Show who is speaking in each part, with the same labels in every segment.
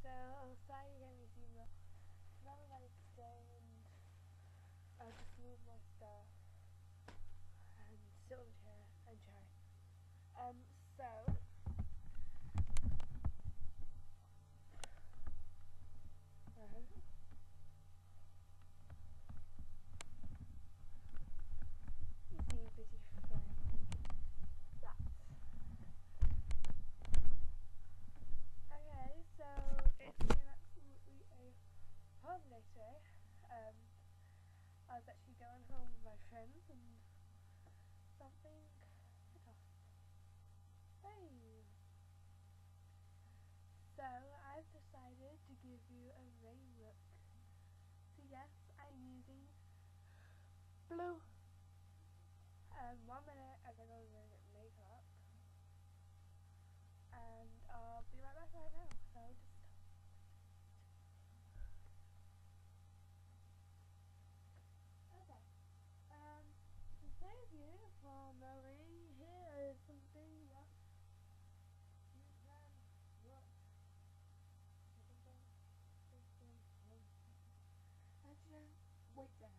Speaker 1: So sorry you can't see me. Now I'm like today and I'll just move my stuff and sit on the chair and try. So you seem pretty fine like that. Okay, so it's been absolutely a horrible day today. I was actually going home with my friends and something hit us. Hey! So I've decided to give you a rain look. So yes, I'm using blue. 1 minute as I go to get makeup. And I'll be right back right now. So just okay. To save you from knowing, here is something that you can look. Actually, wait there.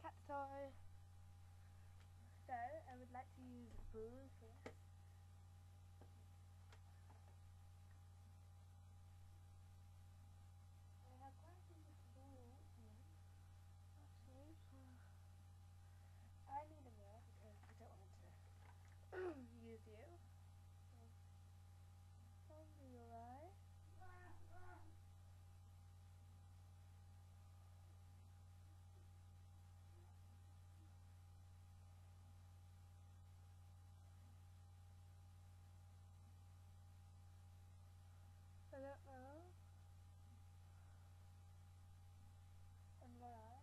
Speaker 1: Cat toy. So I would like to use blue first. I have quite a bit of blue here. Actually, I need a mirror because I don't want to use you. Don't be alright. I don't know. And what eye?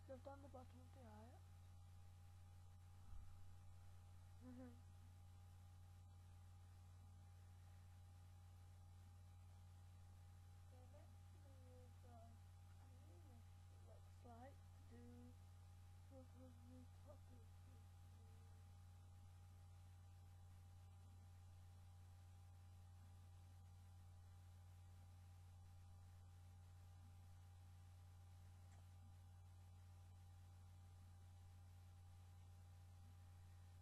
Speaker 1: So I've done the bottom of the eye. So next is it looks like to do sort of the top of the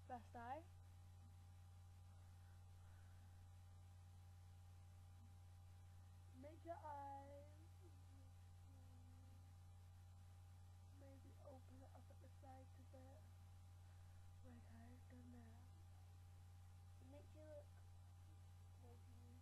Speaker 1: left eye. Make your eyes maybe open it up at the sides a bit. Like I've done now. It makes you look more beautiful.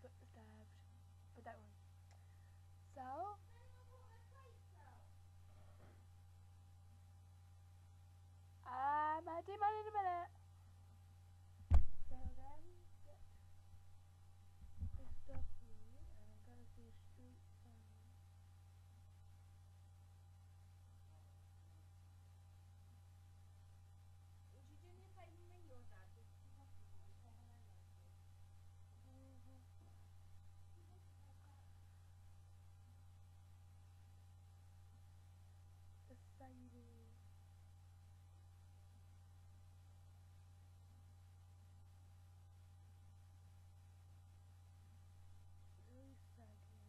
Speaker 1: foot disturbed, but don't worry. So, I'll do mine in a minute. So then, get this stuff through, and I'm gonna do street signs.
Speaker 2: Would you do me a favour and ring your dad? Just to talk to you, say hello nicely.
Speaker 1: The siding. Really saggy.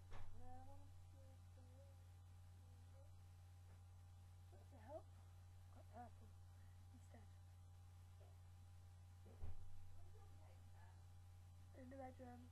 Speaker 1: By the day. What's the help? Got purple instead.
Speaker 2: Where's your paper?
Speaker 1: In the bedroom.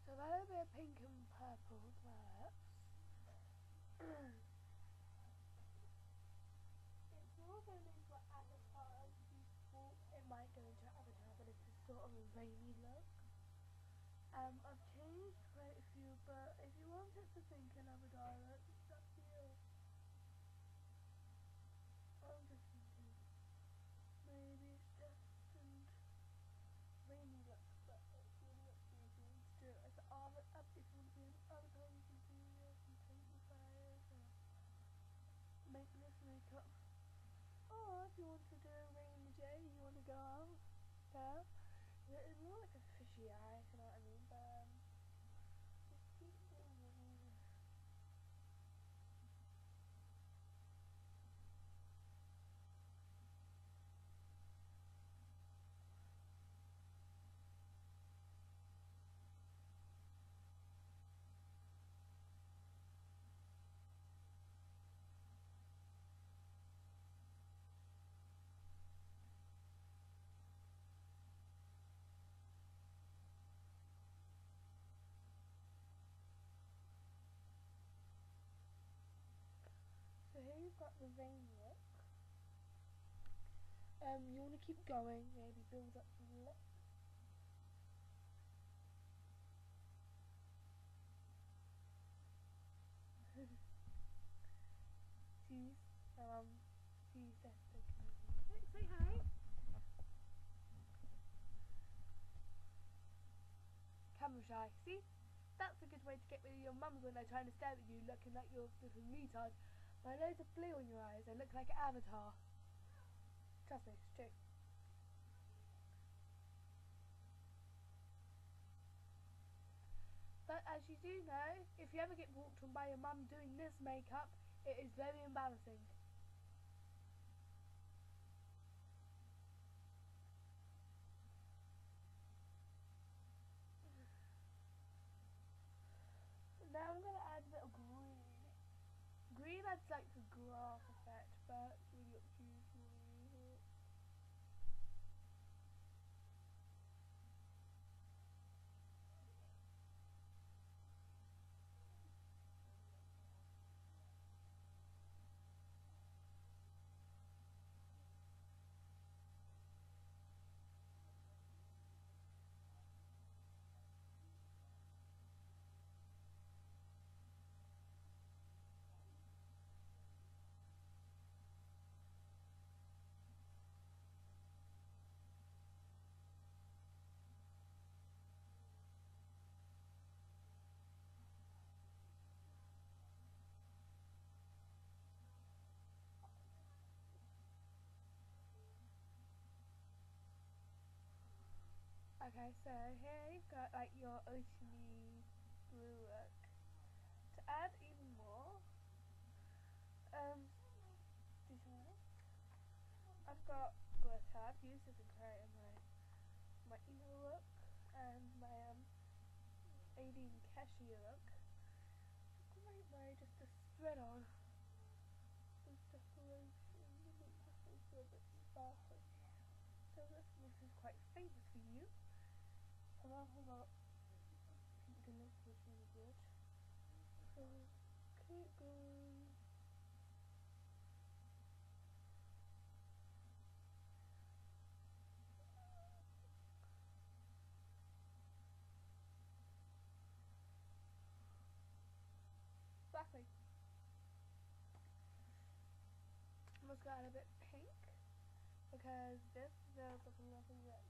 Speaker 1: So that'll be a pink and purple lips. It's more going into an avatar as people. It might go into an avatar, but it's a sort of a rainy look. I've changed quite a few, but if you want it to think an avatar look, it's up to you. I'm just thinking maybe it's destined rainy look, but it's really up to you if you want to do it as an armor up. If you want to be an avatar, you can do this and take the fires or make this makeup. Or if you want to do a rainy day, you want to go out there. It's more like a fishy eye, if you know what I mean, but just keep doing it. So here you've got the vein look. You want to keep going, maybe build up the lip. Cheese. Cheese, that's the say hi. Camera shy. See? That's a good way to get rid of your mums when they're trying to stare at you looking like you're a little retard. My loads of blue in your eyes, they look like an avatar. Trust me, it's true. But as you do know, if you ever get walked on by your mum doing this makeup, it is very embarrassing. Now I'm going to add a bit of green. Green adds like a grass effect, but it's really up to you if you want to use it. Okay, so here you've got like your oceany blue look. To add even more, I've got glitter. I've used this in creating my emo look and my alien cashier look. Great way just to spread on this decoration and make my face a bit sparkly. So this is quite famous for you. And I've got pink lip, which is really good. So keep going. Exactly. Almost got a bit pink because this builds up a lovely look.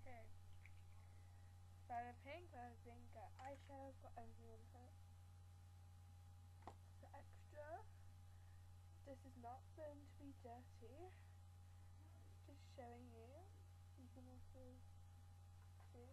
Speaker 1: Okay. Started pink, but I think eyeshadow's got everything on it. So extra. This is not going to be dirty. Just showing you. You can also see.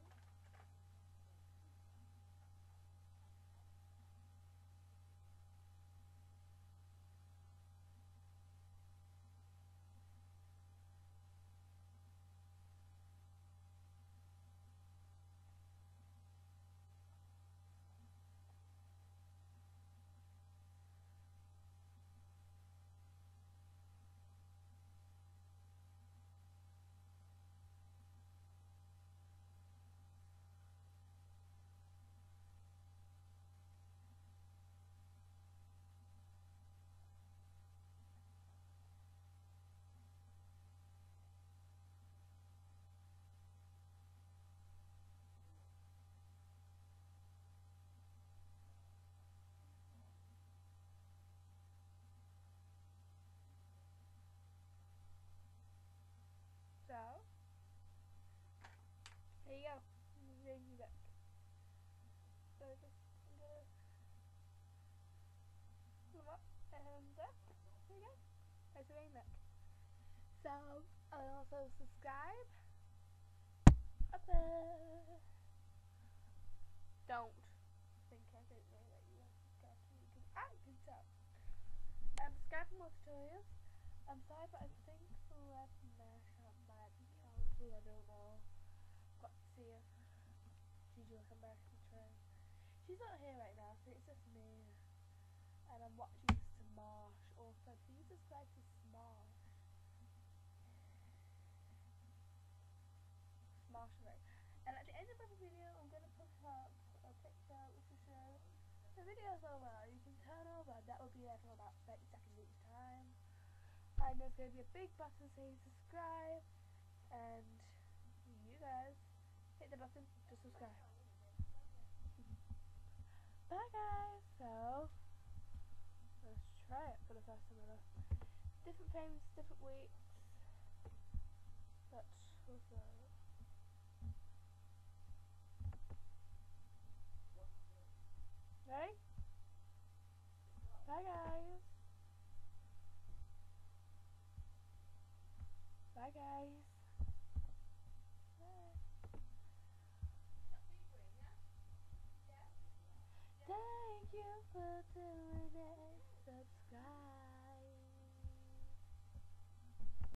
Speaker 1: So, there you go. There you look. So just I'm gonna pull them up and there you go. That's the main look. So also subscribe. Up there. Don't think I don't know that you want to subscribe to me because I can tell. Subscribe for more tutorials. I'm sorry, but I think Celeb Mashup might be cancelled. I don't know. Got to see if she's gonna come back and try. She's not here right now, so it's just me. And I'm watching Smosh. Also, please subscribe to Smosh. Smosh, right? And at the end of every video, I'm gonna put up a picture which will show the video's over. You can turn over. That will be there for about 30 seconds each time. And there's gonna be a big button saying subscribe. And you guys hit the button to subscribe. Bye guys. So let's try it for the first time ever. Different frames, different weights. But also ready? Bye guys. Bye guys. Bye. Thank you for doing it. Subscribe.